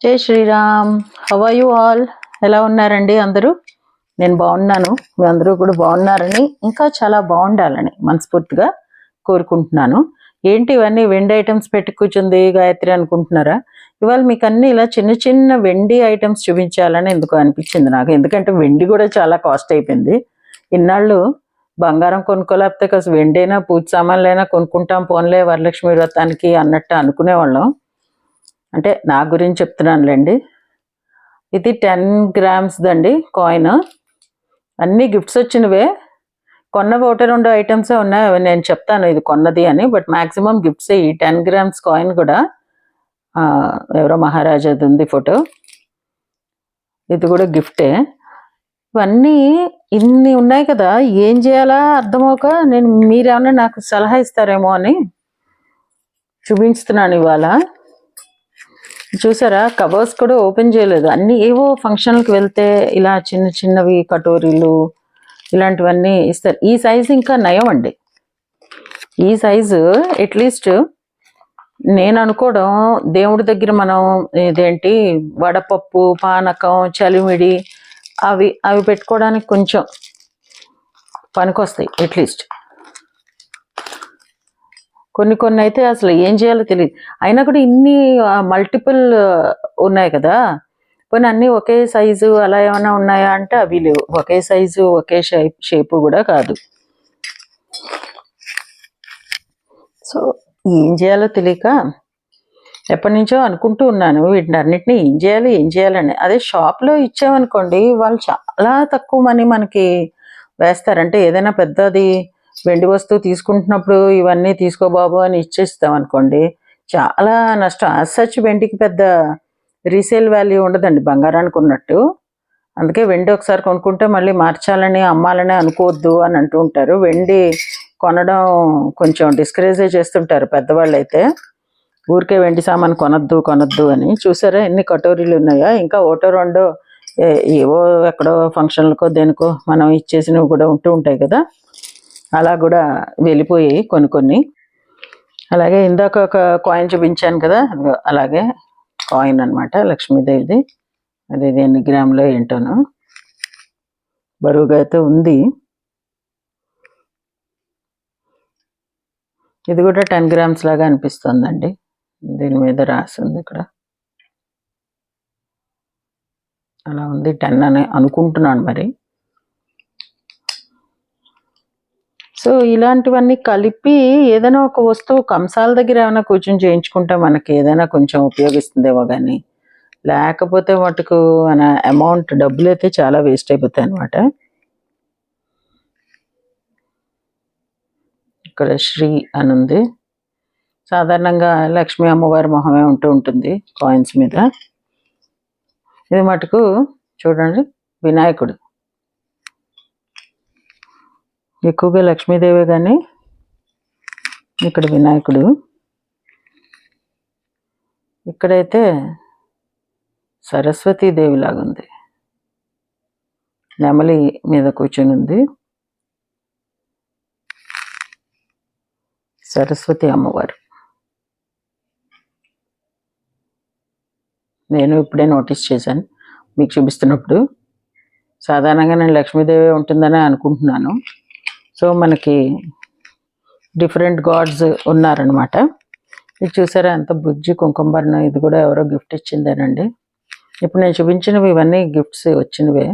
జై Shriram. How are you all? ఎలా ఉన్నారండి అందరూ? నేను బాగున్నాను. మీ అందరూ కూడా బాగున్నారని, ఇంకా చాలా బాగుండాలని మనస్ఫూర్తిగా కోరుకుంటున్నాను. ఏంటి ఇవన్నీ వెండి ఐటమ్స్ పెట్టి కూర్చుంది గాయత్రి అనుకుంటున్నారా? ఇవాళ మీకు అన్ని ఇలా చిన్న చిన్న వెండి ఐటమ్స్ చూపించాలని ఎందుకు అనిపించింది నాకు. ఎందుకంటే వెండి కూడా చాలా కాస్ట్ అయిపోయింది. ఇన్నాళ్ళు బంగారం కొనుక్కోలేకపోతే కాస్త వెండైనా పూజ సామాన్లైనా కొనుక్కుంటాం, పోన్లే వరలక్ష్మి వ్రతానికి అన్నట్టు అనుకునేవాళ్ళం. అంటే నా గురించి చెప్తున్నానులేండి. ఇది 10 grams దండి కాయిన్. అన్ని గిఫ్ట్స్ వచ్చినవే. కొన్నవి ఒకటి రెండు ఐటమ్సే ఉన్నాయి, అవి నేను చెప్తాను ఇది కొన్నది అని. బట్ మ్యాక్సిమం గిఫ్ట్సే. ఈ 10 grams కాయిన్ కూడా ఎవరో మహారాజాది ఉంది ఫోటో. ఇది కూడా గిఫ్టే. ఇవన్నీ ఇన్ని ఉన్నాయి కదా, ఏం చేయాలా అర్థమవుక నేను మీరేమన్నా నాకు సలహా ఇస్తారేమో అని చూపించుతున్నాను ఇవాళ. చూసారా, కవర్స్ కూడా ఓపెన్ చేయలేదు. అన్ని ఏవో ఫంక్షన్లకు వెళ్తే ఇలా చిన్న చిన్నవి కటోరీలు ఇలాంటివన్నీ ఇస్తారు. ఈ సైజు ఇంకా నయం అండి. ఈ సైజు అట్లీస్ట్ నేను అనుకోవడం, దేవుడి దగ్గర మనం ఇదేంటి వడపప్పు, పానకం, చలిమిడి అవి పెట్టుకోవడానికి కొంచెం పనికొస్తాయి అట్లీస్ట్. కొన్ని అయితే అసలు ఏం చేయాలో తెలియదు. అయినా కూడా ఇన్ని మల్టిపుల్ ఉన్నాయి కదా, కొన్ని అన్నీ ఒకే సైజు అలా ఏమైనా ఉన్నాయా అంటే అవి లేవు. ఒకే సైజు ఒకే షేపు కూడా కాదు. సో ఏం చేయాలో తెలియక ఎప్పటి నుంచో అనుకుంటూ ఉన్నాను వీటిని అన్నిటినీ ఏం చేయాలని. అదే షాప్లో ఇచ్చామనుకోండి, వాళ్ళు చాలా తక్కువ మనీ మనకి వేస్తారంటే ఏదైనా పెద్దది వెండి వస్తువు తీసుకుంటున్నప్పుడు ఇవన్నీ తీసుకో బాబు అని ఇచ్చేస్తాం అనుకోండి, చాలా నష్టం. సచ్ వెండికి పెద్ద రీసేల్ వాల్యూ ఉండదండి బంగారానికి ఉన్నట్టు. అందుకే వెండి ఒకసారి కొనుక్కుంటే మళ్ళీ మార్చాలని అమ్మాలని అనుకోవద్దు అని అంటూ ఉంటారు. వెండి కొనడం కొంచెం డిస్కరేజే చేస్తుంటారు పెద్దవాళ్ళు అయితే. ఊరికే వెండి సామాన్ కొనొద్దు అని. చూసారా ఎన్ని కటోరీలు ఉన్నాయో. ఇంకా ఒకటో రెండో ఏవో ఎక్కడో ఫంక్షన్లకో దేనికో మనం ఇచ్చేసినవి కూడా ఉంటూ ఉంటాయి కదా, అలా కూడా వెళ్ళిపోయాయి కొన్ని. అలాగే ఇందాక ఒక కాయిన్ చూపించాను కదా, అలాగే కాయిన్ అనమాట, లక్ష్మీదేవిది. అది ఎన్ని గ్రాములో ఏంటోనో, బరువుగా అయితే ఉంది. ఇది కూడా 10 grams లాగా అనిపిస్తుందండి. దీని మీద రాసింది ఇక్కడ అలా ఉంది. 10 అని అనుకుంటున్నాను మరి. సో ఇలాంటివన్నీ కలిపి ఏదైనా ఒక వస్తువు కంసాల దగ్గర ఏమైనా కూర్చొని చేయించుకుంటే మనకి ఏదైనా కొంచెం ఉపయోగిస్తుందేమో, కానీ లేకపోతే మటుకు మన అమౌంట్ డబ్బులు అయితే చాలా వేస్ట్ అయిపోతాయి అనమాట. ఇక్కడ శ్రీ అని ఉంది. సాధారణంగా లక్ష్మీ అమ్మవారి మొహమే ఉంటుంది కాయిన్స్ మీద. ఇది మటుకు చూడండి వినాయకుడు. ఎక్కువగా లక్ష్మీదేవి కానీ ఇక్కడ వినాయకుడు. ఇక్కడైతే సరస్వతీదేవి లాగా ఉంది, నెమలి మీద కూర్చొని ఉంది. సరస్వతి అమ్మవారు. నేను ఇప్పుడే నోటీస్ చేశాను మీకు చూపిస్తున్నప్పుడు. సాధారణంగా నేను లక్ష్మీదేవి ఉంటుందని అనుకుంటున్నాను. సో మనకి డిఫరెంట్ గాడ్స్ ఉన్నారనమాట. ఇది చూసారా ఎంత బుజ్జి కుంకుమబర్ణ. ఇది కూడా ఎవరో గిఫ్ట్ ఇచ్చిందేనండి. ఇప్పుడు నేను చూపించినవి ఇవన్నీ గిఫ్ట్స్ వచ్చినవే.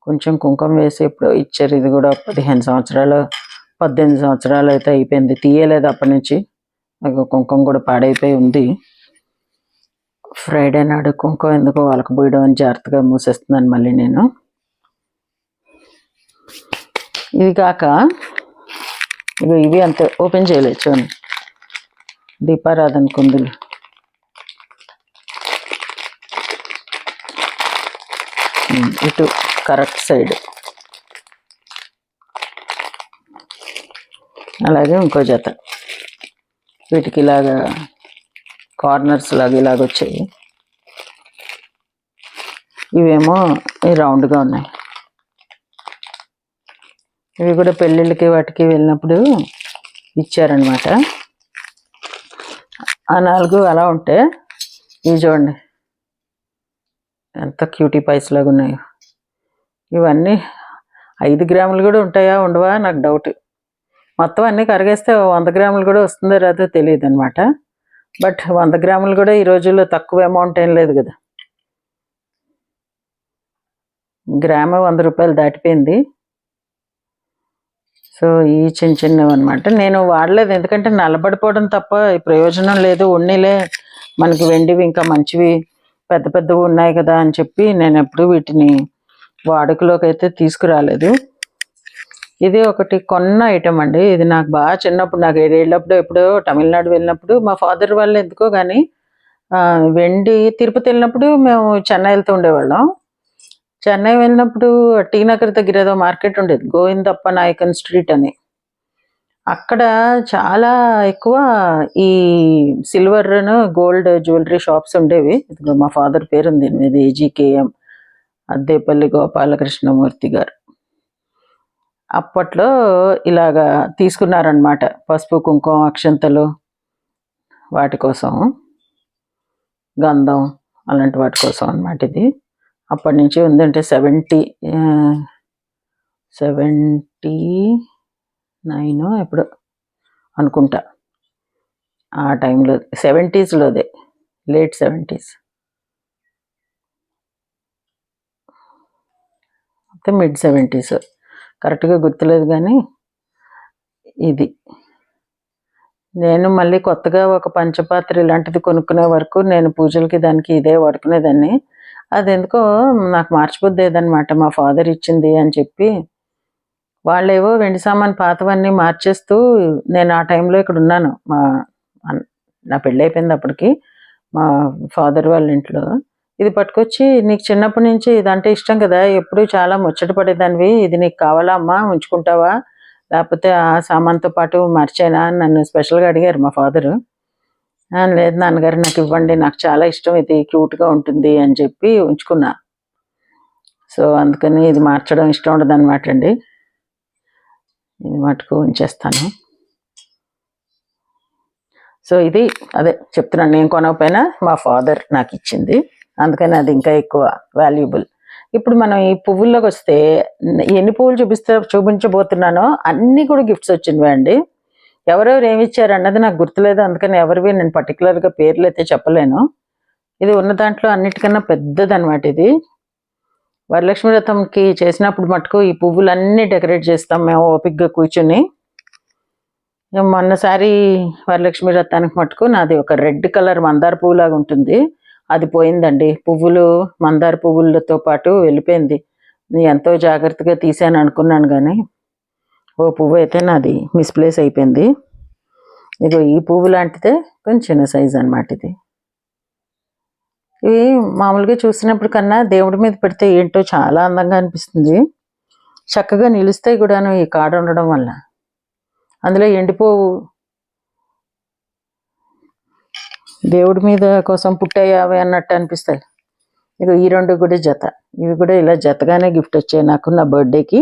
కొంచెం కుంకుమ వేసి ఇప్పుడు ఇచ్చారు. ఇది కూడా 15 సంవత్సరాలు 18 సంవత్సరాలు అయితే అయిపోయింది, తీయలేదు అప్పటి నుంచి. కుంకుమ కూడా పాడైపోయి ఉంది. ఫ్రైడే నాడు కుంకుమ ఎందుకో వాళ్ళకి పోయడం అని జాగ్రత్తగా మూసేస్తున్నాను మళ్ళీ నేను. ఇది కాక ఇవి అంతే ఓపెన్ చేయలేదు చూడండి. దీపారాధన కుందులు. ఇటు కరెక్ట్ సైడ్. అలాగే ఇంకో జత. వీటికి ఇలాగా కార్నర్స్ లాగా ఇలాగొచ్చాయి. ఇవేమో రౌండ్గా ఉన్నాయి. ఇవి కూడా పెళ్ళిళ్ళకి వాటికి వెళ్ళినప్పుడు ఇచ్చారనమాట. ఆ 4 అలా ఉంటే ఇవి చూడండి ఎంత క్యూటీ పైస్ లాగా ఉన్నాయో. ఇవన్నీ 5 గ్రాములు కూడా ఉంటాయా ఉండవా నాకు డౌట్. మొత్తం అన్నీ కరిగేస్తే 100 గ్రాములు కూడా వస్తుందో రాదో తెలియదు అనమాట. బట్ 100 గ్రాములు కూడా ఈ రోజుల్లో తక్కువ అమౌంట్ ఏం లేదు కదా. గ్రాము 100 రూపాయలు దాటిపోయింది. సో ఈ చిన్నవి అనమాట నేను వాడలేదు, ఎందుకంటే నల్లబడిపోవడం తప్ప ప్రయోజనం లేదు. ఉన్నిలే మనకి వెండివి ఇంకా మంచివి పెద్ద పెద్దవి ఉన్నాయి కదా అని చెప్పి నేను ఎప్పుడు వీటిని వాడుకలోకి అయితే తీసుకురాలేదు. ఇది ఒకటి కొన్న ఐటమ్ అండి. ఇది నాకు బాగా చిన్నప్పుడు, నాకు 7 ఏళ్ళప్పుడు ఎప్పుడో తమిళనాడు వెళ్ళినప్పుడు మా ఫాదర్ వాళ్ళు ఎందుకో కానీ వెండి, తిరుపతి వెళ్ళినప్పుడు మేము చెన్నై వెళ్తూ ఉండేవాళ్ళం. చెన్నై వెళ్ళినప్పుడు టీ నగర్ దగ్గర ఏదో మార్కెట్ ఉండేది, గోవిందప్ప నాయకన్ స్ట్రీట్ అని. అక్కడ చాలా ఎక్కువ ఈ సిల్వర్ గోల్డ్ జ్యువెలరీ షాప్స్ ఉండేవి. మా ఫాదర్ పేరు ఉంది ఇది ఏజీకేఎం అద్దేపల్లి గోపాలకృష్ణమూర్తి గారు. అప్పట్లో ఇలాగా తీసుకున్నారనమాట, పసుపు కుంకుమ అక్షంతలు వాటి కోసం, గంధం అలాంటి వాటి కోసం అనమాట. ఇది అప్పటి నుంచి ఉందంటే 79 ఎప్పుడు అనుకుంటా, ఆ టైంలో 70s, లేట్ 70s, అయితే మిడ్ 70s, కరెక్ట్గా గుర్తులేదు. కానీ ఇది నేను మళ్ళీ కొత్తగా ఒక పంచపాత్ర ఇలాంటిది కొనుక్కునే వరకు నేను పూజలకి దానికి ఇదే వాడుకునేదాన్ని. అది ఎందుకో నాకు మార్చిపోద్దేదనమాట, మా ఫాదర్ ఇచ్చింది అని చెప్పి. వాళ్ళేవో వెండి సామాన్ పాతవన్నీ మార్చేస్తూ, నేను ఆ టైంలో ఇక్కడ ఉన్నాను, నా పెళ్ళి అయిపోయింది అప్పటికి, మా ఫాదర్ వాళ్ళ ఇంట్లో. ఇది పట్టుకొచ్చి, నీకు చిన్నప్పటి నుంచి ఇదంటే ఇష్టం కదా, ఎప్పుడు చాలా ముచ్చట పడేదానివి, ఇది నీకు కావాలా అమ్మా, ఉంచుకుంటావా, లేకపోతే ఆ సామాన్తో పాటు మర్చేనా అని నన్ను స్పెషల్గా అడిగారు మా ఫాదరు. లేదు నాన్నగారు, నాకు ఇవ్వండి, నాకు చాలా ఇష్టం, ఇది క్యూట్గా ఉంటుంది అని చెప్పి ఉంచుకున్నా. సో అందుకని ఇది మార్చడం ఇష్టం ఉండదు అనమాట అండి. ఇది మటుకు ఉంచేస్తాను. సో ఇది అదే చెప్తున్నాను, నేను కొనకపోయినా మా ఫాదర్ నాకు ఇచ్చింది, అందుకని అది ఇంకా ఎక్కువ వాల్యుబుల్. ఇప్పుడు మనం ఈ పువ్వుల్లోకి వస్తే, ఎన్ని పువ్వులు చూపించబోతున్నానో అన్నీ కూడా గిఫ్ట్స్ వచ్చినవే అండి. ఎవరెవరు ఏమి ఇచ్చారు అన్నది నాకు గుర్తులేదు, అందుకని ఎవరివి నేను పర్టికులర్గా పేర్లు అయితే చెప్పలేను. ఇది ఉన్న దాంట్లో అన్నిటికన్నా పెద్దదనమాట. ఇది వరలక్ష్మి వ్రతంకి చేసినప్పుడు మటుకు ఈ పువ్వులన్నీ డెకరేట్ చేస్తాం మేము ఓపిక్గా కూర్చుని. మొన్నసారి వరలక్ష్మి వ్రతానికి మటుకు నాది ఒక రెడ్ కలర్ మందార పువ్వులాగా ఉంటుంది, అది పోయిందండి. పువ్వులు మందార పువ్వులతో పాటు వెళ్ళిపోయింది. నేను ఎంతో జాగ్రత్తగా తీసాను అనుకున్నాను, కానీ ఓ పువ్వు అయితే నాది మిస్ప్లేస్ అయిపోయింది. ఇదిగో ఈ పువ్వు లాంటిదే, కొంచెం చిన్న సైజు అనమాట. ఇది ఇవి మామూలుగా చూసినప్పుడు కన్నా దేవుడి మీద పెడితే ఏంటో చాలా అందంగా అనిపిస్తుంది. చక్కగా నిలుస్తాయి కూడాను ఈ కాడ ఉండడం వల్ల. అందులో ఎండిపోవు, దేవుడి మీద కోసం పుట్టాయావే అన్నట్టు అనిపిస్తాయి. ఇక ఈ రెండు కూడా జత, ఇవి కూడా ఇలా జతగానే గిఫ్ట్ వచ్చాయి నాకు నా బర్త్డేకి.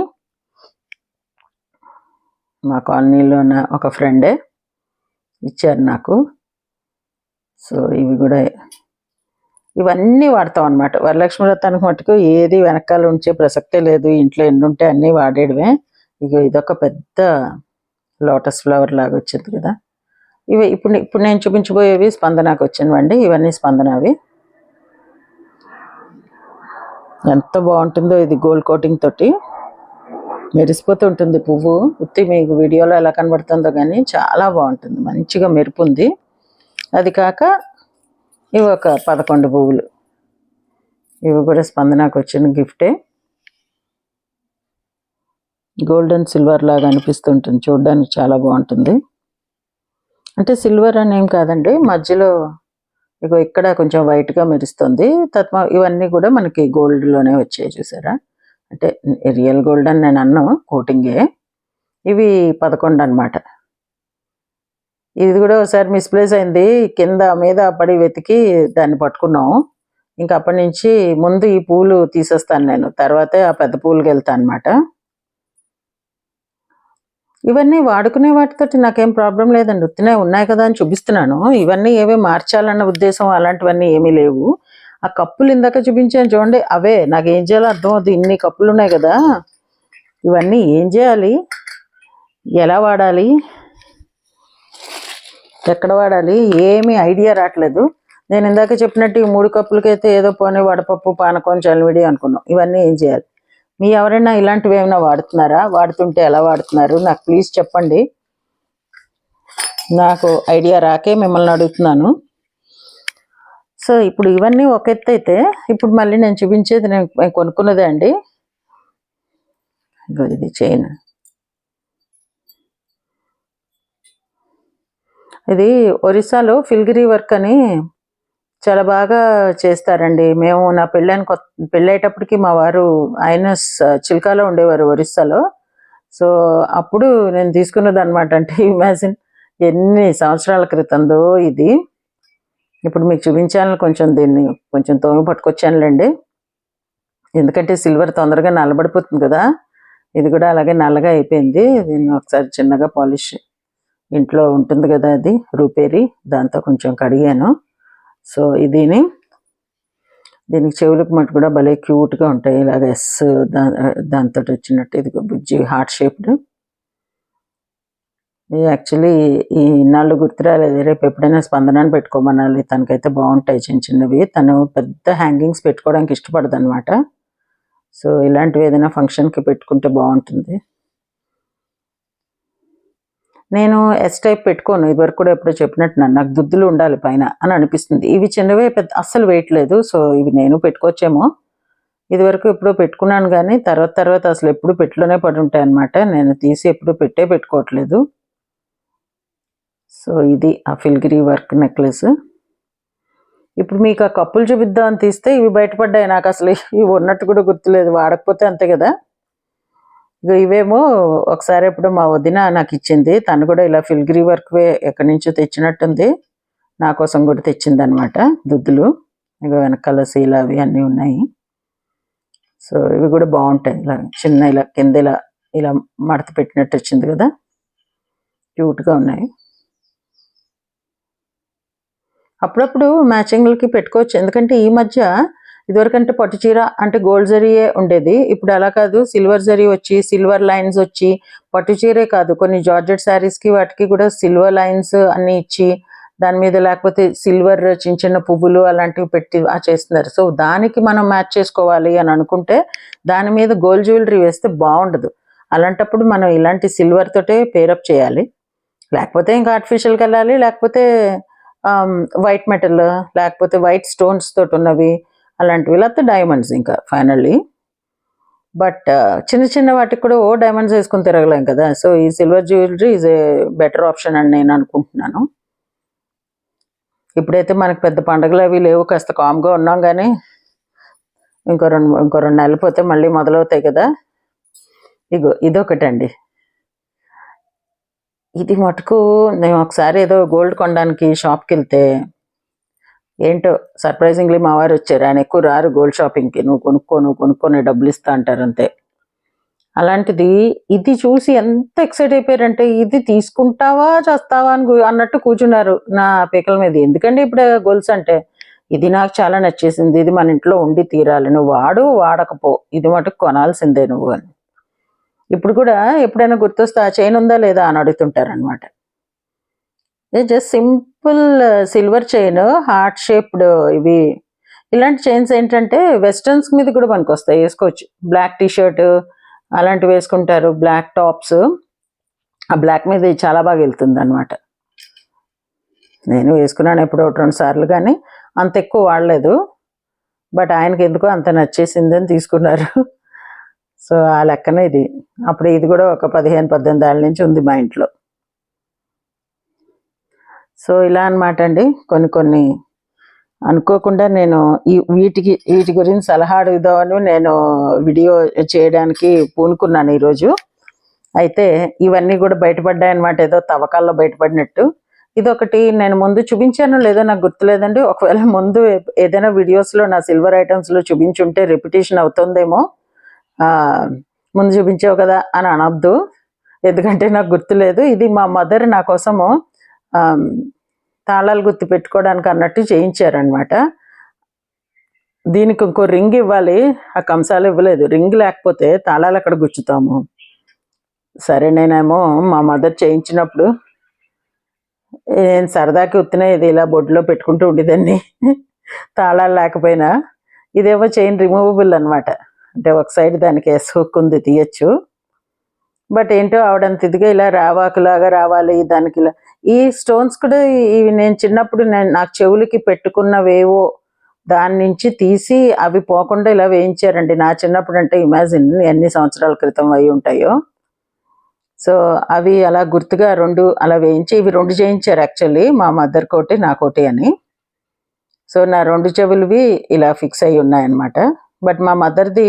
మా కాలనీలో ఒక ఫ్రెండే ఇచ్చారు నాకు. సో ఇవి కూడా, ఇవన్నీ వాడతాం అనమాట. వరలక్ష్మి వ్రతానికి మటుకు ఏది వెనకాల ఉంచే ప్రసక్తే లేదు, ఇంట్లో ఎన్ని ఉంటే అన్నీ వాడేయడమే. ఇక ఇదొక పెద్ద లోటస్ ఫ్లవర్ లాగా వచ్చింది కదా. ఇవి ఇప్పుడు నేను చూపించబోయేవి స్పందనకు వచ్చినవండి. ఇవన్నీ స్పందనవి. ఎంత బాగుంటుందో ఇది, గోల్డ్ కోటింగ్ తోటి మెరిసిపోతూ ఉంటుంది పువ్వు. ఉత్తి మీకు వీడియోలో ఎలా కనబడుతుందో కానీ చాలా బాగుంటుంది, మంచిగా మెరుపు ఉంది. అది కాక ఇవి ఒక 11 పువ్వులు, ఇవి కూడా స్పందనకు వచ్చిన గిఫ్టే. గోల్డ్ అండ్ సిల్వర్ లాగా అనిపిస్తుంటుంది, చూడడానికి చాలా బాగుంటుంది. అంటే సిల్వర్ అని ఏం కాదండి, మధ్యలో ఇగో ఇక్కడ కొంచెం వైట్గా మెరుస్తుంది. ఇవన్నీ కూడా మనకి గోల్డ్లోనే వచ్చాయి చూసారా. అంటే రియల్ గోల్డ్ అని నేను అన్నాను, కోటింగే. ఇవి 11 అనమాట. ఇది కూడా ఒకసారి మిస్ప్లేస్ అయింది, కింద మీద పడి వెతికి దాన్ని పట్టుకున్నాం. ఇంకా అప్పటి నుంచి ముందు ఈ పూలు తీసేస్తాను నేను, తర్వాతే ఆ పెద్ద పూలకి వెళ్తాను అనమాట. ఇవన్నీ వాడుకునే వాటితోటి నాకేం ప్రాబ్లం లేదండి, ఉత్తినే ఉన్నాయి కదా అని చూపిస్తున్నాను. ఇవన్నీ ఏవే మార్చాలన్న ఉద్దేశం అలాంటివన్నీ ఏమీ లేవు. ఆ కప్పులు ఇందాక చూపించాను చూడండి, అవే. నాకు ఏం చేయాలో అర్థం అవుతుంది. ఇన్ని కప్పులు ఉన్నాయి కదా, ఇవన్నీ ఏం చేయాలి, ఎలా వాడాలి, ఎక్కడ వాడాలి, ఏమీ ఐడియా రావట్లేదు. నేను ఇందాక చెప్పినట్టు ఈ 3 కప్పులకైతే ఏదో పోనీ వడపప్పు, పానకం, చలివిడి అనుకున్నాం. ఇవన్నీ ఏం చేయాలి? మీ ఎవరైనా ఇలాంటివి ఏమైనా వాడుతున్నారా? వాడుతుంటే ఎలా వాడుతున్నారు నాకు ప్లీజ్ చెప్పండి. నాకు ఐడియా రాకే మిమ్మల్ని అడుగుతున్నాను. సో ఇప్పుడు ఇవన్నీ ఒక ఎత్తు అయితే, ఇప్పుడు మళ్ళీ నేను చూపించేది నేను కొనుక్కున్నదే అండి. ఇది చైన్. ఇది ఒరిస్సాలో ఫిల్గిరి వర్క్ అని చాలా బాగా చేస్తారండి. మేము నా పెళ్ళయ్యేటప్పటికి మా వారు ఆయన చిల్కాలో ఉండేవారు ఒరిస్సాలో. సో అప్పుడు నేను తీసుకున్నది అనమాట. అంటే ఇమాజిన్ ఎన్ని సంవత్సరాల క్రితందో ఇది. ఇప్పుడు మీకు చూపించాలని దీన్ని కొంచెం తోమి పట్టుకొచ్చానులేండి. ఎందుకంటే సిల్వర్ తొందరగా నల్లబడిపోతుంది కదా, ఇది కూడా అలాగే నల్లగా అయిపోయింది. దీన్ని ఒకసారి చిన్నగా పాలిష్, ఇంట్లో ఉంటుంది కదా అది రూపేరి, దాంతో కొంచెం కడిగాను. సో దీనికి చెవులకు మట్టు కూడా భలే క్యూట్గా ఉంటాయి, ఇలాగ ఎస్ దాంతో వచ్చినట్టు. ఇది బుజ్జి హార్ట్ షేప్డ్. యాక్చువల్లీ ఈ ఇన్నాళ్ళు గుర్తురాలేదు. రేపు ఎప్పుడైనా స్పందనాన్ని పెట్టుకోమనాలి, తనకైతే బాగుంటాయి చిన్న చిన్నవి. తను పెద్ద హ్యాంగింగ్స్ పెట్టుకోవడానికి ఇష్టపడదు అనమాట. సో ఇలాంటివి ఏదైనా ఫంక్షన్కి పెట్టుకుంటే బాగుంటుంది. నేను ఎస్ టైప్ పెట్టుకోను, ఇదివరకు కూడా ఎప్పుడో చెప్పినట్టు నాకు దుద్దులు ఉండాలి పైన అని అనిపిస్తుంది. ఇవి చిన్నవే, పెద్ద అస్సలు వెయిట్ లేదు. సో ఇవి నేను పెట్టుకోవచ్చేమో. ఇదివరకు ఎప్పుడో పెట్టుకున్నాను కానీ తర్వాత అసలు ఎప్పుడు పెట్టులోనే పడి ఉంటాయి అనమాట. నేను తీసి ఎప్పుడు పెట్టుకోవట్లేదు. సో ఇది ఆ ఫిల్గిరి వర్క్ నెక్లెస్. ఇప్పుడు మీకు ఆ కప్పులు చూపిద్దాం అని తీస్తే ఇవి బయటపడ్డాయి. నాకు అసలు ఇవి ఉన్నట్టు కూడా గుర్తులేదు, వాడకపోతే అంతే కదా. ఇవేమో ఒకసారి ఎప్పుడు మా వదిన నాకు ఇచ్చింది. తను కూడా ఇలా ఫిల్గిరి వర్క్ ఎక్కడి నుంచో తెచ్చినట్టుంది, నా కోసం కూడా తెచ్చింది అనమాట. దుద్దులు ఇక వెనకాల సీల అవి అన్నీ ఉన్నాయి. సో ఇవి కూడా బాగుంటాయి. ఇలా చిన్న ఇలా కింద ఇలా మడత పెట్టినట్టు వచ్చింది కదా, క్యూట్గా ఉన్నాయి. అప్పుడప్పుడు మ్యాచింగ్లకి పెట్టుకోవచ్చు. ఎందుకంటే ఈ మధ్య ఇదివరకంటే పట్టు చీర అంటే గోల్డ్ జరీయే ఉండేది. ఇప్పుడు అలా కాదు, సిల్వర్ జరీ వచ్చి, సిల్వర్ లైన్స్ వచ్చి, పట్టు చీరే కాదు కొన్ని జార్జెట్ శారీస్కి వాటికి కూడా సిల్వర్ లైన్స్ అన్నీ ఇచ్చి, దాని మీద లేకపోతే సిల్వర్ చిన్న చిన్న పువ్వులు అలాంటివి పెట్టి చేస్తున్నారు. సో దానికి మనం మ్యాచ్ చేసుకోవాలి అని అనుకుంటే దాని మీద గోల్డ్ జ్యువెలరీ వేస్తే బాగుండదు. అలాంటప్పుడు మనం ఇలాంటి సిల్వర్ తోటే పేరప్ చేయాలి. లేకపోతే ఇంకా ఆర్టిఫిషియల్కి వెళ్ళాలి, లేకపోతే వైట్ మెటల్, లేకపోతే వైట్ స్టోన్స్ తోటి ఉన్నవి అలాంటివి, లేకపోతే డైమండ్స్ ఇంకా ఫైనల్లీ. బట్ చిన్న చిన్న వాటికి కూడా డైమండ్స్ వేసుకుని తిరగలేం కదా. సో ఈ silver jewellery is a better option అని నేను అనుకుంటున్నాను. ఇప్పుడైతే మనకు పెద్ద పండుగలు అవి లేవు, కాస్త కామ్గా ఉన్నాం. కానీ ఇంకో రెండు నెలలు పోతే మళ్ళీ మొదలవుతాయి కదా. ఇదొకటండి. ఇది మటుకు నేను ఒకసారి ఏదో గోల్డ్ కొనడానికి షాప్కి వెళ్తే, ఏంటో సర్ప్రైజింగ్లీ మా వారు వచ్చారు. ఆయన ఎక్కువ రారు గోల్డ్ షాపింగ్కి. నువ్వు కొనుక్కొని డబ్బులు ఇస్తా అంటారు అంతే. అలాంటిది ఇది చూసి ఎంత ఎక్సైట్ అయిపోయారంటే, ఇది తీసుకుంటావా చేస్తావా అన్నట్టు కూర్చున్నారు నా పీకల మీద. ఎందుకంటే ఇప్పుడు గోల్స్ అంటే ఇది నాకు చాలా నచ్చేసింది, ఇది మన ఇంట్లో ఉండి తీరాలి, నువ్వు వాడకపో, ఇది మటుకు కొనాల్సిందే నువ్వు అని. ఇప్పుడు కూడా ఎప్పుడైనా గుర్తొస్తే ఆ చైన్ ఉందా లేదా అని అడుగుతుంటారనమాట. Just simple silver chain, heart shaped. ఇవి ఇలాంటి చైన్స్ ఏంటంటే వెస్టర్న్స్ మీద కూడా మనకు వస్తాయి, వేసుకోవచ్చు. బ్లాక్ టీషర్ట్ అలాంటివి వేసుకుంటారు, బ్లాక్ టాప్స్. ఆ బ్లాక్ మీద చాలా బాగా వెళ్తుంది అనమాట. నేను వేసుకున్నాను ఎప్పుడో 1-2 సార్లు, కానీ అంత ఎక్కువ వాడలేదు. బట్ ఆయనకి ఎందుకో అంత నచ్చేసింది అని తీసుకున్నారు. సో ఆ లెక్కన ఇది. అప్పుడు ఇది కూడా ఒక 15-18 ఏళ్ళ నుంచి ఉంది మా ఇంట్లో. సో ఇలా అనమాట అండి. కొన్ని అనుకోకుండా నేను వీటి గురించి సలహా అడుగుదామని నేను వీడియో చేయడానికి పూనుకున్నాను ఈరోజు. అయితే ఇవన్నీ కూడా బయటపడ్డాయన్నమాట, ఏదో తవ్వకాల్లో బయటపడినట్టు. ఇదొకటి నేను ముందు చూపించాను లేదో నాకు గుర్తులేదండి. ఒకవేళ ముందు ఏదైనా వీడియోస్లో నా సిల్వర్ ఐటమ్స్లో చూపించుంటే రిపిటేషన్ అవుతుందేమో. ముందు చూపించావు కదా అని అనొద్దు, ఎందుకంటే నాకు గుర్తులేదు. ఇది మా మదర్ నా కోసము తాళాలు గుర్తు పెట్టుకోవడానికి అన్నట్టు చేయించారనమాట. దీనికి ఇంకో రింగ్ ఇవ్వాలి, ఆ కంసాలు ఇవ్వలేదు. రింగ్ లేకపోతే తాళాలు అక్కడ గుచ్చుతాము. సరే నేనేమో మా మదర్ చేయించినప్పుడు నేను సరదాకి ఉత్తినే ఇది ఇలా బొడ్లో పెట్టుకుంటూ ఉండేదాన్ని. తాళాలు లేకపోయినా. ఇదేమో చైన్ రిమూవబుల్ అనమాట. అంటే ఒక సైడ్ దానికి ఎస్ హుక్ ఉంది, తీయచ్చు. బట్ ఏంటో ఆవిడంత ఇదిగా ఇలా రావాకులాగా రావాలి దానికి ఇలా. ఈ స్టోన్స్ కూడా ఇవి నేను చిన్నప్పుడు నాకు చెవులకి పెట్టుకున్నవేవో దాని నుంచి తీసి అవి పోకుండా ఇలా వేయించారండి నా చిన్నప్పుడు. అంటే ఇమాజిన్ ఎన్ని సంవత్సరాల క్రితం అయి ఉంటాయో. సో అవి అలా గుర్తుగా 2 అలా వేయించి, ఇవి 2 చేయించారు యాక్చువల్లీ, మా మదర్ కోటి నాకోటి అని. సో నా 2 చెవులవి ఇలా ఫిక్స్ అయి ఉన్నాయన్నమాట. బట్ మా మదర్ది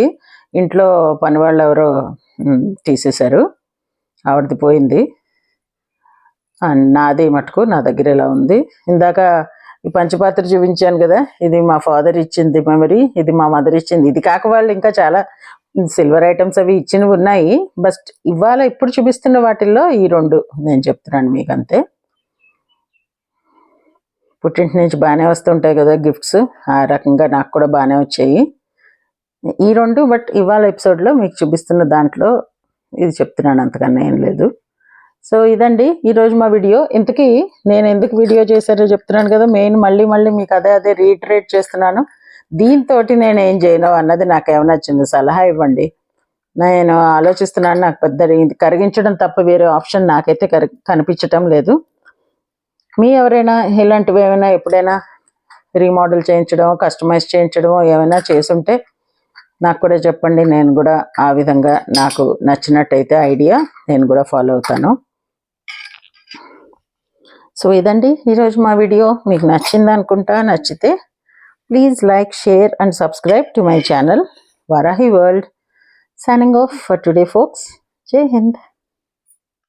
ఇంట్లో పని వాళ్ళు ఎవరో తీసేశారు, ఆవిడది పోయింది. నాది మటుకు నా దగ్గర ఇలా ఉంది. ఇందాక ఈ పంచపాత్ర చూపించాను కదా, ఇది మా ఫాదర్ ఇచ్చింది మెమరీ, ఇది మా మదర్ ఇచ్చింది. ఇది కాక వాళ్ళు ఇంకా చాలా సిల్వర్ ఐటమ్స్ అవి ఇచ్చినవి ఉన్నాయి. బట్ ఇవాళ ఇప్పుడు చూపిస్తున్న వాటిల్లో ఈ 2 నేను చెప్తున్నాను మీకు అంతే. పుట్టింటి నుంచి బాగానే వస్తుంటాయి కదా గిఫ్ట్స్, ఆ రకంగా నాకు కూడా బాగానే వచ్చాయి ఈ 2. బట్ ఇవాళ ఎపిసోడ్లో మీకు చూపిస్తున్న దాంట్లో ఇది చెప్తున్నాను, అంతకన్నా ఏం లేదు. సో ఇదండి ఈరోజు మా వీడియో. ఇంతకీ నేను ఎందుకు వీడియో చేశారో చెప్తున్నాను కదా, మెయిన్ మళ్ళీ మీకు అదే రీటరేట్ చేస్తున్నాను. దీంతో నేను ఏం చేయను అన్నది నాకు ఏమైనా నచ్చింది, సలహా ఇవ్వండి. నేను ఆలోచిస్తున్నాను, నాకు పెద్ద కరిగించడం తప్ప వేరే ఆప్షన్ నాకైతే కనిపించటం లేదు. మీ ఎవరైనా ఇలాంటివి ఏమైనా ఎప్పుడైనా రీమోడల్ చేయించడం, కస్టమైజ్ చేయించడం ఏమైనా చేసుంటే నాకు కూడా చెప్పండి. నేను కూడా ఆ విధంగా నాకు నచ్చినట్టయితే ఐడియా నేను కూడా ఫాలో అవుతాను. సో ఇదండి ఈరోజు మా వీడియో. మీకు నచ్చింది అనుకుంటా. నచ్చితే please like, share and subscribe to my channel Varahi World. Signing off for today folks. Jai Hind.